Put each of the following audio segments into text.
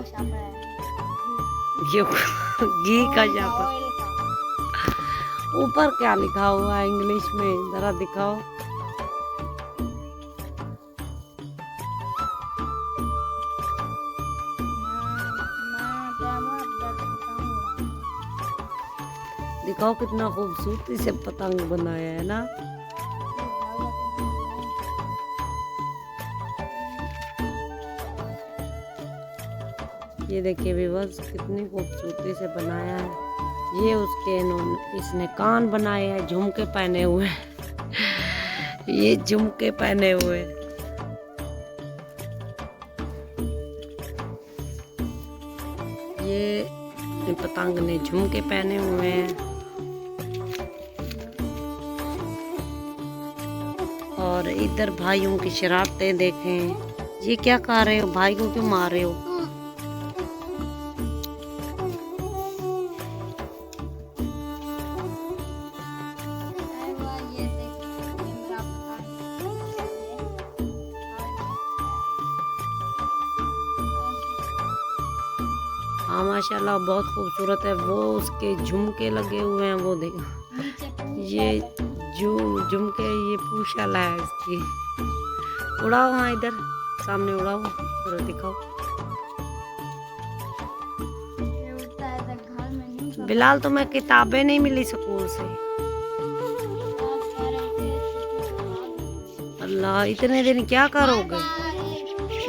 का छापा है, ये घी का छापा। ऑयल का। ऊपर क्या लिखा हुआ है इंग्लिश में, जरा दिखाओ। दिखाओ कितना खूबसूरती से पतंग बनाया है ना। ये देखिए व्यूअर्स कितनी खूबसूरती से बनाया है। ये उसके इसने कान बनाए हैं, झुमके पहने हुए हैं। ये झुमके पहने हुए हैं। ये पतंग ने झुमके पहने हुए हैं। और इधर भाइयों की शरारतें देखें। ये क्या कर रहे हो, भाई को क्यों मार रहे हो? ये देखिए मेरा हाँ माशाल्लाह बहुत खूबसूरत है। वो उसके झुमके लगे हुए हैं, वो देखो। ये झुमके, ये पूछल है इसकी। उड़ाओ, हाँ इधर सामने उड़ाओ, जरा दिखाओ। उड़ता है तो घर में नहीं बिलाल तुम्हें किताबें नहीं मिली स्कूल से? अल्लाह, इतने दिन क्या करोगे?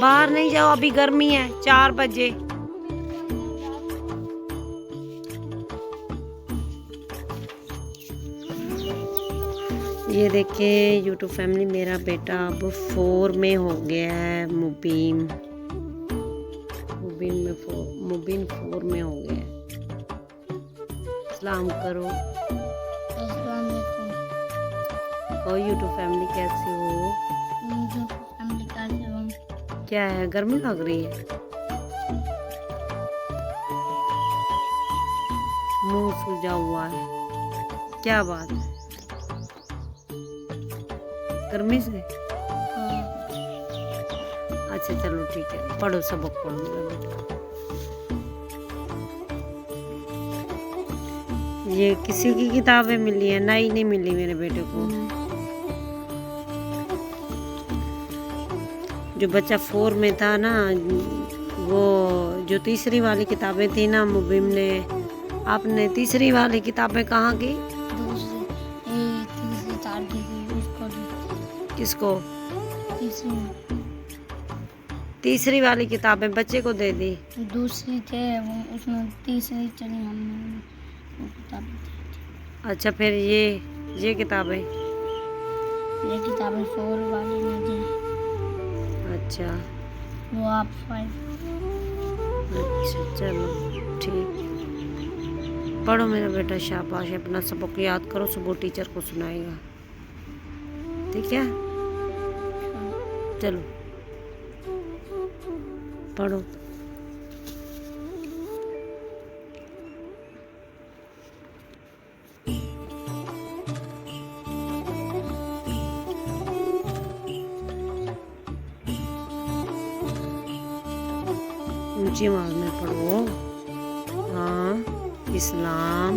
बाहर नहीं जाओ, अभी गर्मी है, 4 बजे। ये देखिए यूट्यूब फैमिली, मेरा बेटा अब 4 में हो गया है। मुबीन 4 में हो गया है। सलाम करो। और यूट्यूब फैमिली कैसे हो? क्या है, गर्मी लग रही है? मुंह सूजा हुआ है, क्या बात है? गर्मी से? अच्छा चलो ठीक है, पढ़ो, सबक पढ़ो मेरा बेटा। ये किसी की किताबें मिली है, नई नहीं मिली मेरे बेटे को। जो बच्चा 4 में था ना, वो जो तीसरी वाली किताबें थी ना मुबीम ने, आपने तीसरी वाली किताबें कहाँ की? किसको? तीसरी वाली किताबें बच्चे को दे दी। दूसरी थे वो, उसमें तीसरी चली हमने किताब। अच्छा, फिर ये किताबें? ये किताबें 4 वाली में दी। अच्छा, वो आप 5। अच्छा चलो ठीक। पढ़ो मेरा बेटा, शाबाश, अपना सबक याद करो, सुबह टीचर को सुनाएगा, ठीक है? चलो पढ़ो। ऊंची आवाज में पढ़ो। हाँ, इस्लाम